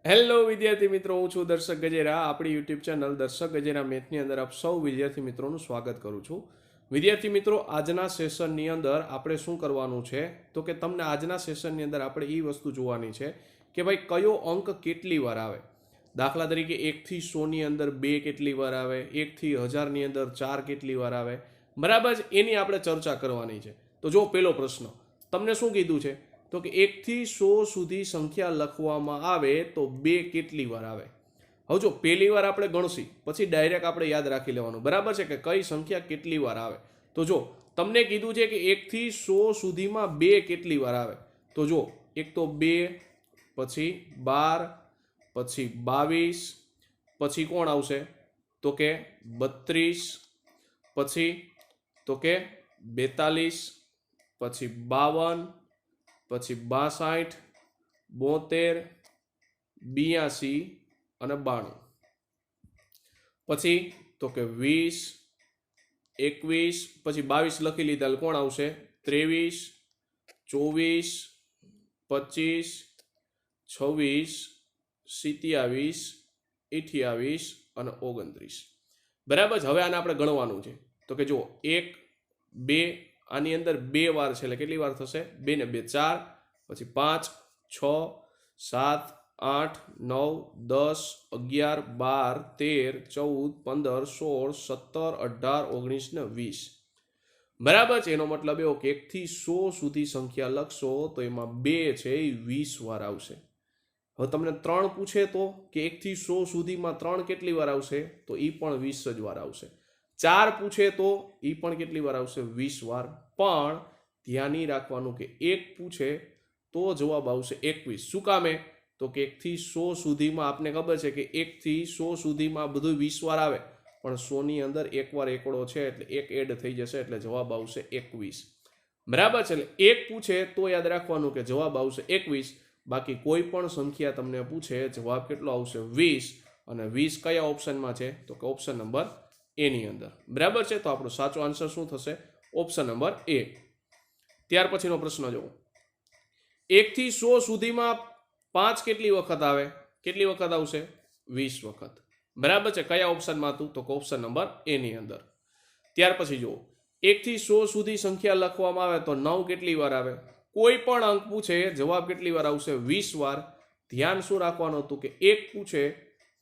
Hello વિદ્યાર્થી મિત્રો, હું છું દર્શક ગજેરા. આપણી યુટ્યુબ ચેનલ દર્શક ગજેરા મેથની અંદર આપ સૌ વિદ્યાર્થી મિત્રોનું સ્વાગત કરું છું. વિદ્યાર્થી મિત્રો, આજના સેશનની અંદર આપણે શું કરવાનું છે તો કે તમને આજના સેશનની અંદર આપણે એ વસ્તુ જોવાની છે કે ભાઈ કયો અંક કેટલી વાર આવે. દાખલા તરીકે 1 થી 100 ની અંદર 2 કેટલી વાર આવે, 1 થી 1000 ની અંદર 4 કેટલી વાર આવે, બરાબર જ એની આપણે ચર્ચા કરવાની છે. તો જો પેલો પ્રશ્ન તમને શું કીધું છે તો કે 1 થી 100 સુધી સંખ્યા લખવામાં આવે તો 2 કેટલી વાર આવે. હવે જો પહેલી વાર આપણે ગણશી પછી ડાયરેક્ટ આપણે યાદ રાખી લેવાનું, બરાબર છે, કે કઈ સંખ્યા કેટલી વાર આવે. તો જો તમને કીધું છે કે 1 થી 100 સુધીમાં 2 કેટલી વાર આવે. તો જો એક તો 2, પછી 12, પછી 22, પછી કોણ આવશે તો કે 32, પછી તો કે 42, પછી 52, પછી 62, 72, 82 અને 92, પછી તો કે 20, 21, પછી 22 લખી લીધા, કોણ આવશે 23, 24, 25, 26, 27, 28 અને 29. બરાબર છે. હવે આને આપણે ગણવાનું છે તો કે જો 1, 2, આની અંદર 2 વાર છે એટલે કેટલી વાર થશે 2 ને 2 4, પછી 5, 6, 7, 8, 9, 10, 11, 12, 13, 14, 15, 16, 17, 18, 19 ને 20. બરાબર છે. એનો મતલબ એવો કે 1 થી 100 સુધી સંખ્યા લખશો તો એમાં 2 છે એ 20 વાર આવશે. હવે તમને 3 પૂછે તો કે 1 થી 100 સુધીમાં 3 કેટલી વાર આવશે તો એ પણ 20 જ વાર આવશે. 4 પૂછે તો એ પણ કેટલી વાર આવશે 20 વાર. પણ ધ્યાન એ રાખવાનું કે 1 પૂછે તો જવાબ આવશે 21. શું કામે તો કે 1 થી 100 સુધીમાં આપને ખબર છે કે 1 થી 100 સુધીમાં બધું 20 વાર આવે, પણ 100 ની અંદર એક વાર એકડો છે એટલે એક એડ થઈ જશે એટલે જવાબ આવશે 21. બરાબર છે. એટલે 1 પૂછે તો યાદ રાખવાનું કે જવાબ આવશે 21. બાકી કોઈ પણ સંખ્યા તમને પૂછે જવાબ કેટલો આવશે 20. અને 20 કયા ઓપ્શનમાં છે તો કે ઓપ્શન નંબર એ ની અંદર. બરાબર છે. તો આપણો સાચો આન્સર શું થશે ઓપ્શન નંબર એ. ત્યાર પછીનો પ્રશ્ન જુઓ. 1 થી 100 સુધીમાં 5 કેટલી વખત આવે, કેટલી વખત આવશે 20 વખત. બરાબર છે. કયા ઓપ્શનમાં હતું તો કે ઓપ્શન નંબર એ ની અંદર. ત્યાર પછી જુઓ 1 થી 100 સુધી સંખ્યા લખવામાં આવે તો 9 કેટલી વાર આવે. કોઈ પણ અંક પૂછે જવાબ કેટલી વાર આવશે 20 વાર. ધ્યાન શું રાખવાનું હતું કે 1 પૂછે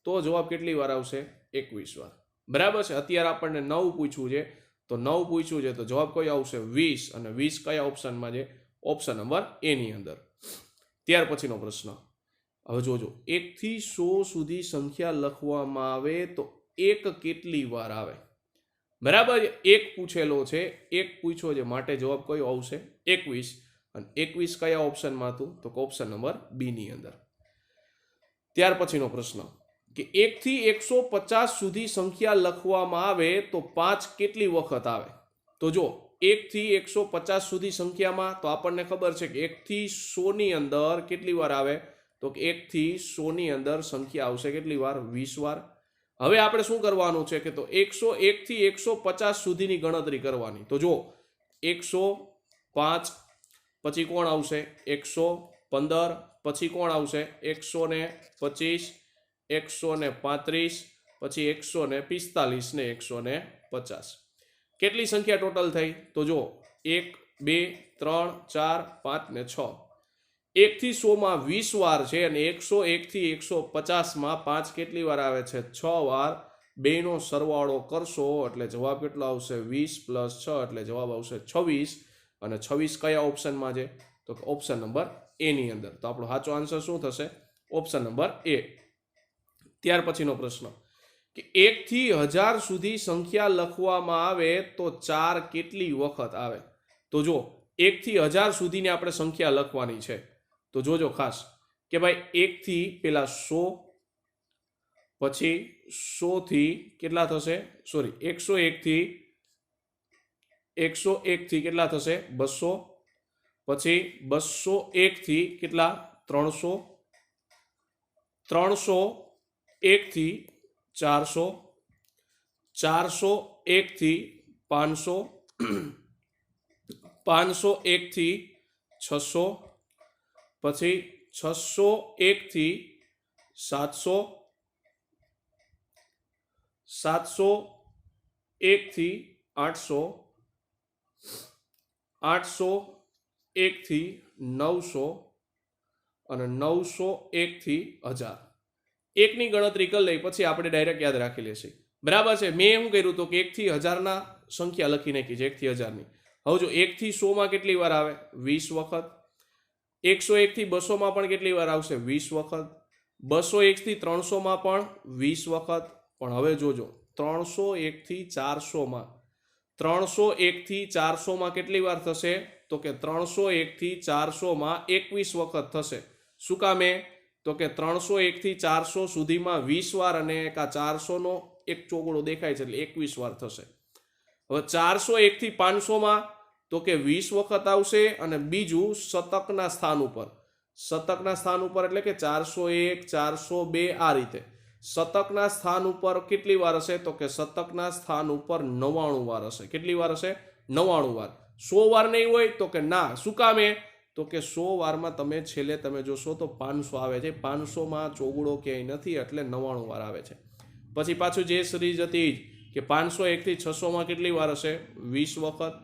તો જવાબ કેટલી વાર આવશે 21 વાર. બરાબર છે. અત્યારે આપણને 9 પૂછ્યું છે તો 9 પૂછ્યું છે તો જવાબ કયો આવશે 20. અને 20 કયા ઓપ્શનમાં છે ઓપ્શન નંબર એ ની અંદર. ત્યાર પછીનો પ્રશ્ન હવે જોજો 1 થી 100 સુધી સંખ્યા લખવામાં આવે તો 1 કેટલી વાર આવે. બરાબર. 1 પૂછેલો છે, 1 પૂછ્યો છે માટે જવાબ કયો આવશે 21. અને 21 કયા ઓપ્શનમાં હતું તો ઓપ્શન નંબર બી ની અંદર. ત્યાર પછીનો પ્રશ્ન કે 1 થી 150 સુધી સંખ્યા લખવામાં આવે તો 5 કેટલી વખત આવે. તો જો 1 થી 150 સુધી સંખ્યામાં તો આપણને ખબર છે કે 1 થી 100 ની અંદર કેટલી વાર આવે તો કે 1 થી 100 ની અંદર સંખ્યા આવશે કેટલી વાર 20 વાર. હવે આપણે શું કરવાનું છે કે તો 101 થી 150 સુધીની ગણતરી કરવાની. તો જો 105, પછી કોણ આવશે 115, પછી કોણ આવશે 125, 135, પછી 145 ને 150. કેટલી સંખ્યા ટોટલ થઈ તો જો 1, 2, 3, 4, 5 ને 6. 1 થી 100 માં 20 વાર છે અને 101 થી 150 માં 5 કેટલી વાર આવે છે 6 વાર. બેનો સરવાળો કરશો એટલે જવાબ કેટલો આવશે 20 પ્લસ 6 એટલે જવાબ આવશે 26. અને 26 કયા ઓપ્શનમાં છે તો ઓપ્શન નંબર એ ની અંદર. તો આપણો સાચો આન્સર શું થશે ઓપ્શન નંબર એ. ત્યાર પછીનો પ્રશ્ન કે 1 થી 1000 સુધી સંખ્યા લખવામાં આવે તો 4 કેટલી વખત આવે. તો જો 1 થી 1000 સુધીની આપણે સંખ્યા લખવાની છે તો જોજો ખાસ કે ભાઈ 1 થી પેલા 100, પછી 100 થી કેટલા થશે સોરી 101 થી કેટલા થશે 200, પછી 201 થી કેટલા 300, 301 થી 400, 401 થી 500, 501 થી 600, પછી 601 થી 700 701 થી 800 801 થી 900 અને 901 થી 1000 એકની ગણતરી કરી લઈ પછી આપણે ડાયરેક્ટ યાદ રાખી લેશે બરાબર છે મેં શું કર્યું તો કે 1 થી 1000 ના સંખ્યા લખી નાખી છે 1 થી 1000 ની હવે જો 1 થી 100 માં કેટલી વાર આવે 20 વખત 101 થી 200 માં પણ કેટલી વાર આવશે 20 વખત 201 થી 300 માં પણ 20 વખત પણ હવે જોજો 301 થી 400 માં 301 થી 400 માં કેટલી વાર થશે તો કે 301 થી 400 માં 21 વખત થશે શું કામે તો કે 301 થી 400 સુધીમાં 20 વાર અને એક આ 400 નો એક ચોગડો દેખાય છે એટલે 21 વાર થશે હવે 401 થી 500 માં તો કે 20 વખત આવશે અને બીજું શતકના સ્થાન ઉપર એટલે કે 401 402 આ રીતે શતકના સ્થાન ઉપર કેટલી વાર હશે તો કે શતકના સ્થાન ઉપર 99 વાર હશે કેટલી વાર હશે 99 વાર 100 વાર નહીં હોય તો કે ના શું કામે તો કે 100 વારમાં તમે છેલ્લે તમે જોશો તો 500 આવે છે 500 માં ચોગડો ક્યાંય નથી એટલે 99 વાર આવે છે પછી પાછું જે સિરીઝ હતી કે 501 થી 600 માં કેટલી વાર હશે 20 વખત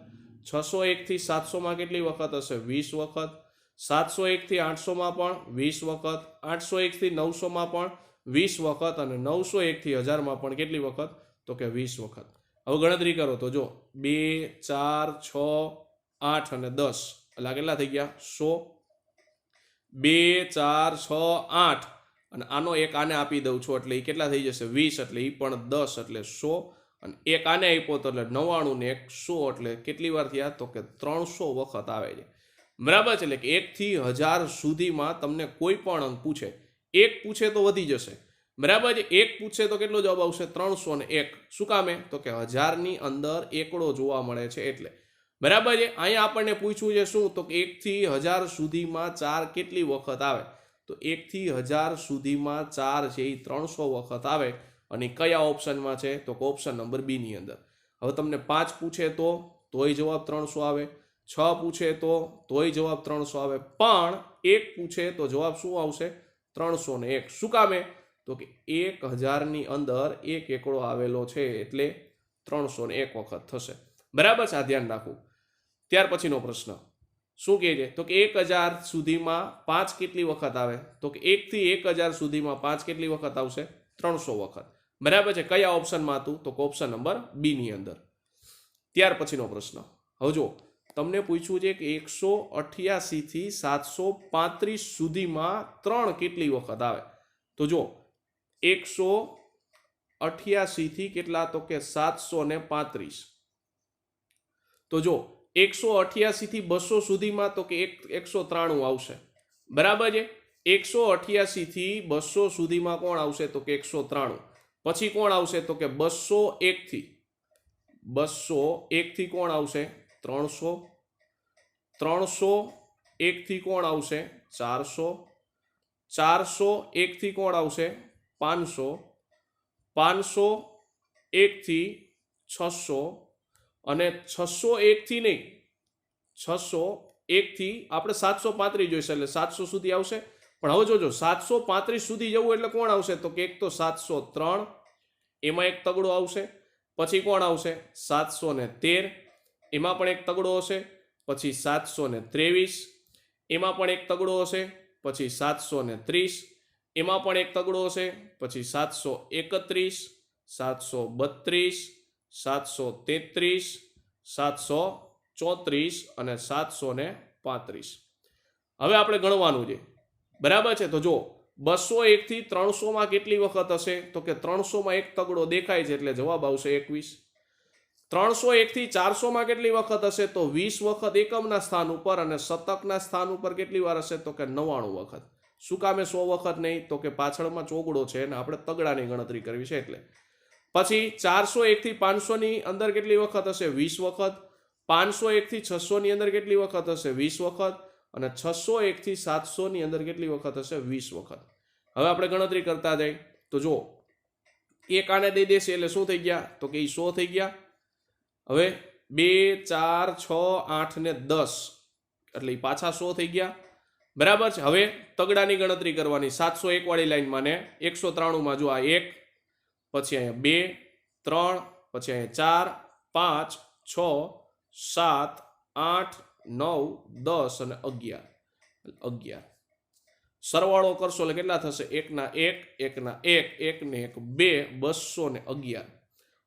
601 થી 700 માં કેટલી વખત હશે 20 વખત 701 થી 800 માં પણ 20 વખત 801 થી 900 માં પણ 20 વખત અને 901 થી 1000 માં પણ કેટલી વખત તો કે 20 વખત હવે ગણતરી કરો તો જો 2 4 6 8 અને 10 એટલે કેટલા થઈ ગયા 100 2 4 6 8 અને આનો એક આને આપી દઉં છું એટલે એ કેટલા થઈ જશે 20 એટલે એ પણ 10 એટલે 100 અને એક આને આપ્યો તો એટલે 99 ને એક 100 એટલે કેટલી વાર થયા તો કે 300 વખત આવે છે બરાબર છે એટલે કે 1 થી 1000 સુધીમાં તમને કોઈ પણ અંક પૂછે એક પૂછે તો વધી જશે બરાબર છે એક પૂછે તો કેટલો જવાબ આવશે 301 શું કામે તો કે 1000 ની અંદર એકડો જોવા મળે છે એટલે બરાબર છે અહીંયા આપણને પૂછ્યું છે શું તો કે 1 થી 1000 સુધીમાં 4 કેટલી વખત આવે તો 1 થી 1000 સુધીમાં 4 છે એ 300 વખત આવે અને કયા ઓપ્શનમાં છે તો કે ઓપ્શન નંબર બી ની અંદર હવે તમને 5 પૂછે તોય જવાબ 300 આવે 6 પૂછે તોય જવાબ 300 આવે પણ 1 પૂછે તો જવાબ શું આવશે 301 શું કામે તો કે 1000 ની અંદર એક એકડો આવેલો છે એટલે 301 વખત થશે બરાબર છે આ ધ્યાન રાખવું ત્યાર પછીનો પ્રશ્ન શું કહે છે તો કે 1000 સુધીમાં 5 કેટલી વખત આવે તો કે 1 થી 1000 સુધીમાં 5 કેટલી વખત આવશે 300 વખત બરાબર છે કયા ઓપ્શનમાં હતું તો ઓપ્શન નંબર બી ની અંદર ત્યાર પછીનો પ્રશ્ન હવે જો તમને પૂછ્યું છે કે 188 થી 735 સુધીમાં 3 કેટલી વખત આવે તો જો 188 થી કેટલા તો કે 735 તો જો 188 થી 200 સુધીમાં તો કે 193 આવશે બરાબર છે 188 થી 200 સુધીમાં કોણ આવશે તો કે 193 પછી કોણ આવશે તો કે 201 થી કોણ આવશે 300 301 થી કોણ આવશે 400 401 થી કોણ આવશે 500 501 થી 600 અને 601 થી નહીં 601 થી આપણે 735 જોઈશે એટલે 700 સુધી આવશે પણ હવે જોજો 735 સુધી જવું એટલે કોણ આવશે તો કે એક તો 703 એમાં એક તગડો આવશે પછી કોણ આવશે 713 એમાં પણ એક તગડો હશે પછી 723 એમાં પણ એક તગડો હશે પછી 730 એમાં પણ એક તગડો હશે પછી 731 732 733 734 અને 735 હવે આપણે ગણવાનું છે બરાબર છે તો જો 201 થી 300 માં કેટલી વખત હશે તો કે 300 માં એક તગડો દેખાય છે એટલે જવાબ આવશે 21 301 થી 400 માં કેટલી વખત હશે તો 20 વખત એકમના સ્થાન ઉપર અને શતકના સ્થાન ઉપર કેટલી વાર હશે તો કે 99 વખત શું કામે 100 વખત નહીં તો કે પાછળમાં ચોગડો છે અને આપણે તગડાની ગણતરી કરવી છે એટલે પછી 401 થી 500 ની અંદર કેટલી વખત હશે 20 વખત 501 થી 600 ની અંદર કેટલી વખત હશે 20 વખત અને 601 થી 700 ની અંદર કેટલી વખત હશે 20 વખત હવે આપણે ગણતરી કરતા જઈએ તો જો એક આને દઈ દેશે એટલે શું થઈ ગયા તો કે 100 થઈ ગયા હવે 2 4 6 8 ને 10 એટલે પાછા 100 થઈ ગયા બરાબર છે। હવે તગડાની ગણતરી કરવાની 701 વાળી લાઈનમાં ને 193 જો આ 1, પછી અહીંયા 2, 3, પછી અહીંયા 4, 5, 6, 7, 8, 9, 10 અને 11 સરવાળો કરશો એટલે કેટલા થશે? 1 ના 1, 1 ના 1, 1 ને 1 2, 211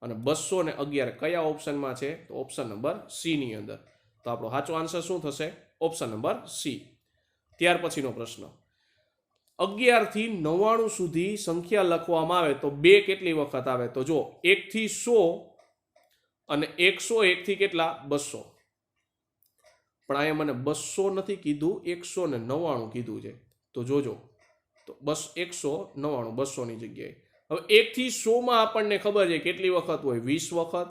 અને 211 કયા ઓપ્શનમાં છે? તો ઓપ્શન નંબર સી ની અંદર। તો આપણો સાચો આન્સર શું થશે? Option number C. ત્યાર પછીનો પ્રશ્ન, 11 થી 99 સુધી સંખ્યા લખવામાં આવે તો 2 કેટલી વખત આવે? તો જો 1 થી 100 અને 101 થી કેટલા? 200। પણ અહીંયા મને 200 નથી કીધું, 199 કીધું છે। તો જોજો, તો બસ 199 200 ની જગ્યાએ। હવે 1 થી 100 માં આપણને ખબર છે કેટલી વખત હોય? 20 વખત।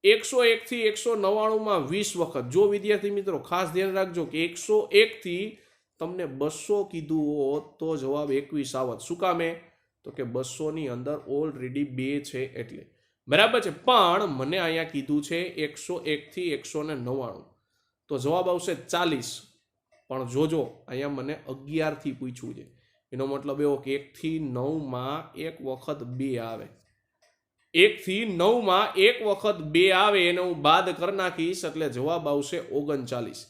101 થી 199 માં 20 વખત। જો વિદ્યાર્થી મિત્રો ખાસ ધ્યાન રાખજો કે 101 થી તમને 200 કીધું હોત તો જવાબ 21 આવત। શું કામે? તો કે 200 ની અંદર ઓલરેડી 2 છે એટલે, બરાબર છે। પણ મને અહીંયા કીધું છે 101 થી 199, તો જવાબ આવશે 40। પણ જોજો અહીંયા મને 11 થી પૂછ્યું છે, એનો મતલબ એવો કે 1 થી 9 માં એક વખત 2 આવે। 1 થી 9 માં એક વખત 2 આવે એને હું બાદ કરી નાખીશ એટલે જવાબ આવશે 39।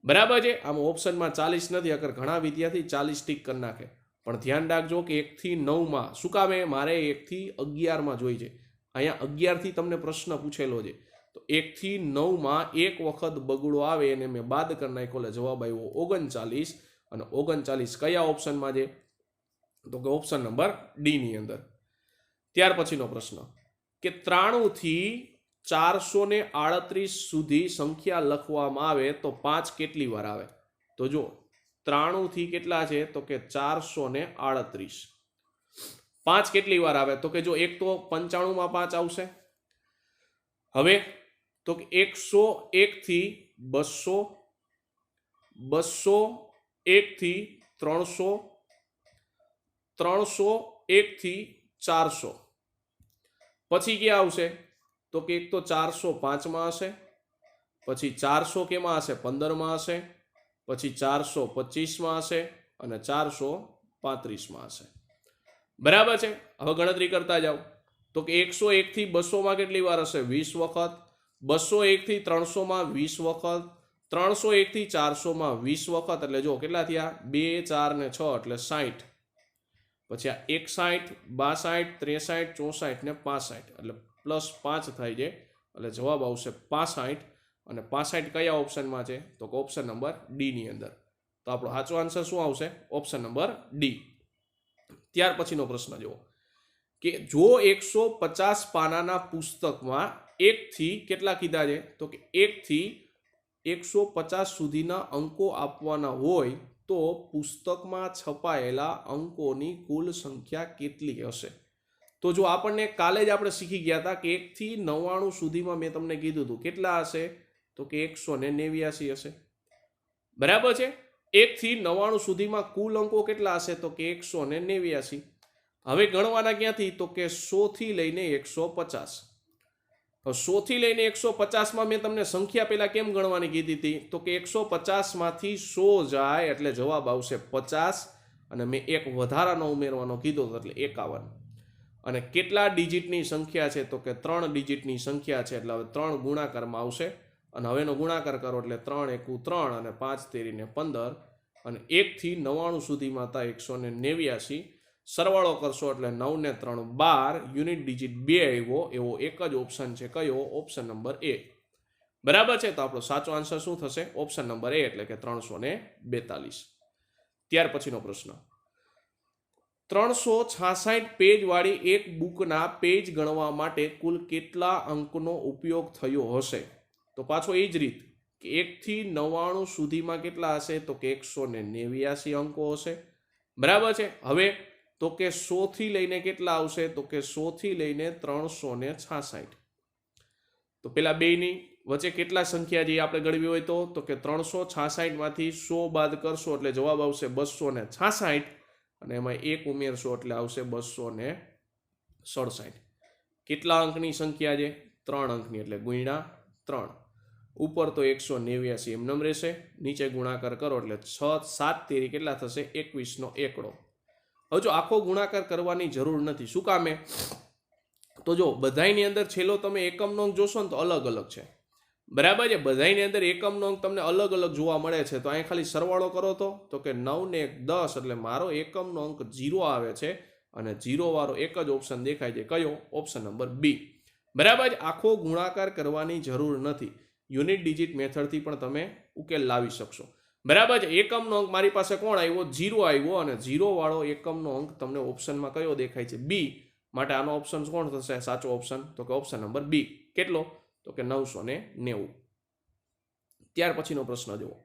બરાબર છે। આમાં ઓપ્શનમાં 40 નથી, અગર ઘણા વિદ્યાર્થી 40 ટીક કરી નાખે, પણ ધ્યાન રાખજો કે 1 થી 9 માં શું કામે? મારે 1 થી 11 માં જોઈ છે। અહીંયા 11 થી તમને પ્રશ્ન પૂછેલો છે, તો 1 થી 9 માં એક વખત બગડો આવે એને મેં બાદ કરી નાખ્યો એટલે જવાબ આવ્યો 39। અને 39 કયા ઓપ્શનમાં છે? તો કે ઓપ્શન નંબર ડી ની અંદર। ત્યાર પછીનો પ્રશ્ન કે 93 થી 438 સુધી સંખ્યા લખવામાં આવે તો 5 કેટલી વાર આવે? તો જો 93 થી કેટલા છે? તો કે 438, 5 કેટલી વાર આવે? તો કે જો એક તો 95 માં 5 આવશે। હવે તો કે 101 થી 200, 201 થી 300, 301 થી 400, પછી ક્યાં આવશે? તો કે એક તો 405 માં હશે, પછી 400 કેમાં હશે? 15 માં હશે, પછી 425 માં હશે અને 435 માં હશે। બરાબર છે। હવે ગણતરી કરતા જાઓ, તો કે 101 થી 200 માં કેટલી વાર હશે? 20 વખત। 201 થી 300 માં 20 વખત। 301 થી 400 માં 20 વખત, એટલે જો કેટલા થયા? 2, 4 ને 6 એટલે 60। પછી આ 61, 62, 63, 64 ને 65 એટલે +5 થાય છે એટલે જવાબ આવશે 65। અને 65 કયા ઓપ્શનમાં છે? તો કે ઓપ્શન નંબર ડી ની અંદર। તો આપણો સાચો આન્સર શું આવશે? Option number D. ત્યાર પછીનો પ્રશ્ન જુઓ કે જો 150 પાનાના પુસ્તકમાં 1 થી કેટલા કીધા છે? તો કે 1 થી 150 સુધીના અંકો આપવાના હોય તો પુસ્તકમાં છપાયેલા અંકોની કુલ સંખ્યા કેટલી હશે? તો જો આપણને કાલે જ આપણે શીખી ગયા હતા કે 1 થી 99 સુધીમાં મેં તમને કીધું હતું કેટલા હશે? તો કે 189 હશે। બરાબર છે। 1 થી 99 સુધીમાં કુલ અંકો કેટલા હશે? તો કે 189। હવે ગણવાના ક્યાંથી? તો કે 100 થી લઈને 150। 100 થી લઈને 150 માં મેં તમને સંખ્યા પહેલા કેમ ગણવાની કીધી હતી? તો કે 150 માંથી 100 જાય એટલે જવાબ આવશે 50 અને મેં એક વધારાનો ઉમેરવાનો કીધો એટલે 51। અને કેટલા ડિજિટની સંખ્યા છે? તો કે 3 ડિજિટની સંખ્યા છે એટલે હવે 3 ગુણાકારમાં આવશે અને હવેનો ગુણાકાર કરો એટલે 3 એકુ 3 અને 5 તેરીને 15 અને 1 થી 99 સુધીમાં હતા 189। સરવાળો કરશો એટલે 9 ને 3 12, યુનિટ ડિજિટ 2 આવ્યો, એવો એક જ ઓપ્શન છે। કયો? ઓપ્શન નંબર એ। બરાબર છે। તો આપણો સાચો આન્સર શું થશે? ઓપ્શન નંબર એ એટલે કે 342। ત્યાર પછીનો પ્રશ્ન, 366 પેજ વાળી એક બુકના પેજ ગણવા માટે કુલ કેટલા અંકનો ઉપયોગ થયો હશે? તો પાછો એ જ રીત કે 1 થી 99 સુધીમાં કેટલા હશે? તો કે 189 અંકો હશે। બરાબર છે। હવે તો કે 100 થી લઈને કેટલા આવશે? તો કે 100 થી લઈને 366। તો પેલા બેની વચ્ચે કેટલા સંખ્યા જે આપણે ગણવી હોય તો કે 366 માંથી 100 બાદ કરશો એટલે જવાબ આવશે 266 અને એમાં 1 ઉમેરશો એટલે આવશે 267। કેટલા અંકની સંખ્યા છે? 3 અંકની એટલે ગુણ્યા 3। ઉપર તો 189 એમનેમ રહેશે, નીચે ગુણાકાર કરો એટલે 6 7 તેરી કેટલા થશે 21નો એકડો। હવે જો આખો ગુણાકાર કરવાની જરૂર નથી, શું કામે? તો જો બધાયની અંદર છેલ્લો તમે એકમનો અંક જોશો ને તો અલગ અલગ છે, બરાબર છે। બધાયની અંદર એકમનો અંક તમને અલગ અલગ જોવા મળે છે, તો અહીં ખાલી સરવાળો કરો તો કે 9 ને 1 10 એટલે મારો એકમનો અંક 0 આવે છે અને 0 વાળો એક જ ઓપ્શન દેખાય છે, કયો? ઓપ્શન નંબર બી, બરાબર। આખો ગુણાકાર કરવાની જરૂર નથી, યુનિટ ડિજિટ મેથડથી પણ તમે ઉકેલ લાવી શકશો, બરાબર છે। એકમનો અંક મારી પાસે કોણ આવ્યો? 0 આવ્યો અને 0 વાળો એકમનો અંક તમને ઓપ્શનમાં કયો દેખાય છે? બી, માટે આનો ઓપ્શન કોણ થશે સાચો ઓપ્શન? તો કે ઓપ્શન નંબર બી। કેટલો? તો કે 990। ત્યાર પછીનો પ્રશ્ન જુઓ,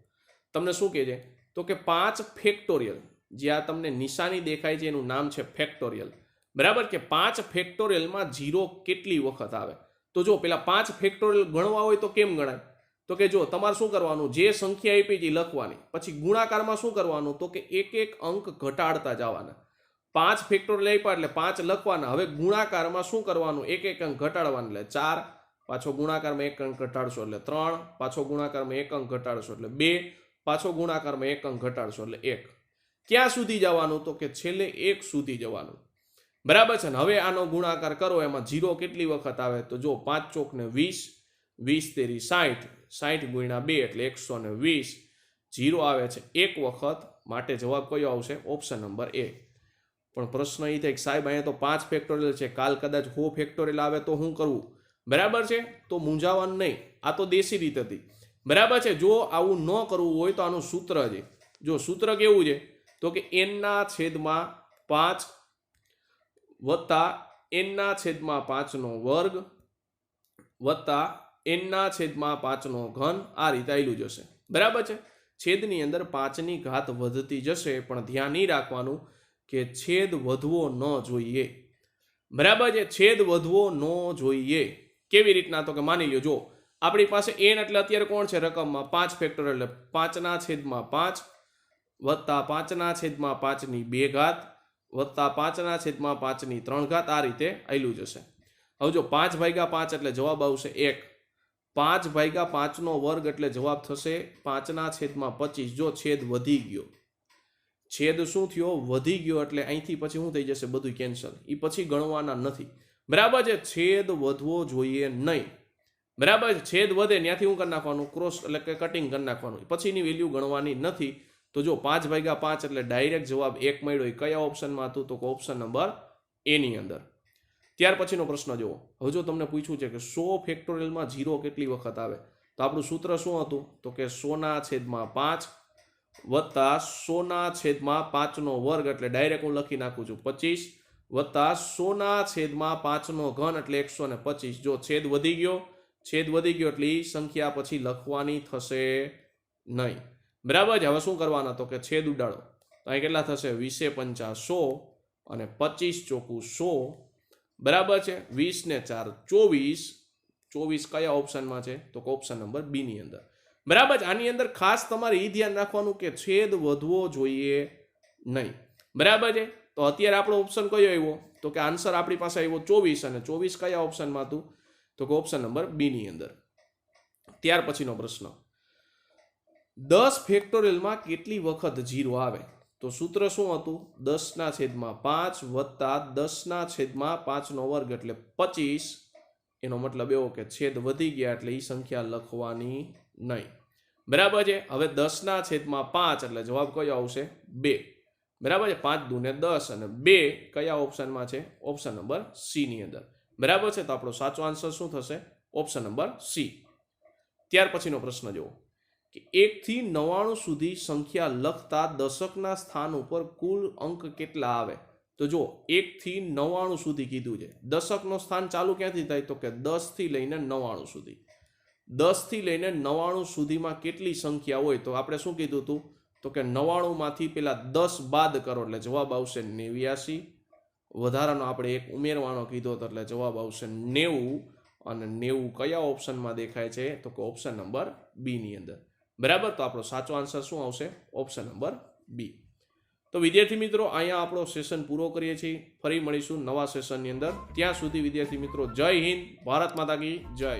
તમને શું કહે છે? તો કે 5 ફેક્ટોરિયલ, જે આ તમને નિશાની દેખાય છે એનું નામ છે ફેક્ટોરિયલ, બરાબર કે 5 ફેક્ટોરિયલમાં 0 કેટલી વખત આવે? તો જો પેલા 5 ફેક્ટોરિયલ ગણવા હોય તો કેમ ગણાય? તો કે જો તમારે શું કરવાનું, જે સંખ્યા આપી છે લખવાની, પછી ગુણાકારમાં શું કરવાનું? તો કે એક એક અંક ઘટાડતા જવાના। 5 ફેક્ટોરિયલ આપ્યા એટલે 5 લખવાના, હવે ગુણાકારમાં શું કરવાનું? એક એક અંક ઘટાડવાના, એટલે 4, પાછો ગુણાકારમાં એક અંક ઘટાડશો એટલે 3, પાછો ગુણાકારમાં એક અંક ઘટાડશો એટલે 2, પાછો ગુણાકારમાં એક અંક ઘટાડશો એટલે 1। ક્યાં સુધી જવાનું? તો કે છેલ્લે 1 સુધી જવાનું, બરાબર છે ને। હવે આનો ગુણાકાર કરો, એમાં 0 કેટલી વખત આવે? તો જો 5 ચોક ને 20, 20 તેરી 60, 60 ગુણ્યા 2 એટલે 120, 0 આવે છે 1 વખત, માટે જવાબ કયો આવશે? ઓપ્શન નંબર એ। પણ પ્રશ્ન એ થાય કે સાહેબ અહીંયા તો 5 ફેક્ટોરિયલ છે, કાલ કદાચ 100 ફેક્ટોરિયલ આવે તો શું કરવું? બરાબર છે, તો મૂંઝાવાનું નહીં, આ તો દેશી રીત હતી, બરાબર છે। જો આવું ન કરવું હોય તો આનું સૂત્ર છે, જો સૂત્ર કેવું છે? તો કે n/5 વત્તા n/5 વત્તા n/5 ઘન, આ રીતે આવેલું જશે, બરાબર છે। છેદની અંદર 5ની ઘાત વધતી જશે, પણ ધ્યાન એ રાખવાનું કે છેદ વધવો ન જોઈએ, બરાબર છે, છેદ વધવો ન જોઈએ। કેવી રીતના? તો કે માની લ્યો, જો આપણી પાસે n એટલે અત્યારે કોણ છે રકમમાં? 5 ફેક્ટોરિયલ, એટલે 5/5 વત્તા 5/5ની 2 ઘાત વત્તા 5/5ની 3 ઘાત, આ રીતે આવેલું જશે। હવે જો 5/5 એટલે જવાબ આવશે 1, 5/5નો વર્ગ એટલે જવાબ થશે 5/25। જો છેદ વધી ગયો, છેદ શું થયો? વધી ગયો, એટલે અહીંથી પછી શું થઈ જશે? બધું કેન્સલ, એ પછી ગણવાના નથી, બરાબર છે। છેદ વધવો જોઈએ નહીં, બરાબર છે। છેદ વધે ત્યાંથી શું કરી નાખવાનું? ક્રોસ એટલે કે કટિંગ કરી નાખવાનું, પછીની વેલ્યુ ગણવાની નથી। તો જો 5/5 એટલે ડાયરેક્ટ જવાબ 1 મળ્યો, એ કયા ઓપ્શનમાં હતું? તો ઓપ્શન નંબર એ ની અંદર। ત્યાર પછીનો પ્રશ્ન જુઓ, હવે જો તમને પૂછ્યું છે કે 100 ફેક્ટોરિયલમાં 0 કેટલી વખત આવે, તો આપણું સૂત્ર શું હતું? તો કે 100/5 વત્તા 100/5નો વર્ગ, એટલે ડાયરેક્ટ હું લખી નાખું છું 25, વત્તા 100/5નો ઘન એટલે 125। જો છેદ વધી ગયો, એટલે એ સંખ્યા પછી લખવાની થશે નહીં, બરાબર છે। હવે શું કરવાના? તો કે છેદ ઉડાડો, તો અહીં કેટલા થશે? 20 × 5 100 અને 25 ચોકું 100, બરાબર છે। 20 ને 4 24, 24 કયા ઓપ્શનમાં છે? તો ઓપ્શન નંબર બી ની અંદર, બરાબર છે। આની અંદર ખાસ તમારે એ ધ્યાન રાખવાનું કે છેદ વધવો જોઈએ નહીં, બરાબર છે। તો અત્યારે આપણો ઓપ્શન કયો આવ્યો? તો કે આન્સર આપણી પાસે આવ્યો 24, અને 24 કયા ઓપ્શનમાં હતું? તો કે ઓપ્શન નંબર બી ની અંદર। ત્યાર પછીનો પ્રશ્ન, 10 ફેક્ટોરિયલમાં કેટલી વખત 0 આવે? તો સૂત્ર શું હતું? 10/5 વત્તા 10/5નો વર્ગ એટલે 25, એનો મતલબ એવો કે છેદ વધી ગયા એટલે એ સંખ્યા લખવાની નહીં, બરાબર છે। હવે 10/5 એટલે જવાબ કયો આવશે? 2, બરાબર છે। 5 દૂને 10 અને 2 કયા ઓપ્શનમાં છે? ઓપ્શન નંબર સી ની અંદર, બરાબર છે। તો આપણો સાચો આન્સર શું થશે? Option number C. ત્યાર પછીનો પ્રશ્ન જુઓ કે 1 થી 99 સુધી સંખ્યા લખતા દશકના સ્થાન ઉપર કુલ અંક કેટલા આવે? તો જો 1 થી 99 સુધી કીધું છે, દશકનો સ્થાન ચાલુ ક્યાંથી થાય? તો કે 10 થી લઈને 99 સુધી, 10 થી લઈને 99 સુધીમાં કેટલી સંખ્યા હોય? તો આપણે શું કીધું હતું? તો કે 99માંથી પેલા 10 બાદ કરો એટલે જવાબ આવશે 89, વધારાનો આપણે એક ઉમેરવાનો કીધો હતો એટલે જવાબ આવશે 90, અને 90 કયા ઓપ્શનમાં દેખાય છે? તો કે ઓપ્શન નંબર બી ની અંદર, બરાબર। તો આપણો સાચો આન્સર શું આવશે? Option number B. તો વિદ્યાર્થી મિત્રો, અહીંયા આપણો સેશન પૂરો કરીએ છીએ, ફરી મળીશું નવા સેશનની અંદર। ત્યાં સુધી વિદ્યાર્થી મિત્રો, જય હિન્દ, ભારત માતા કી જય।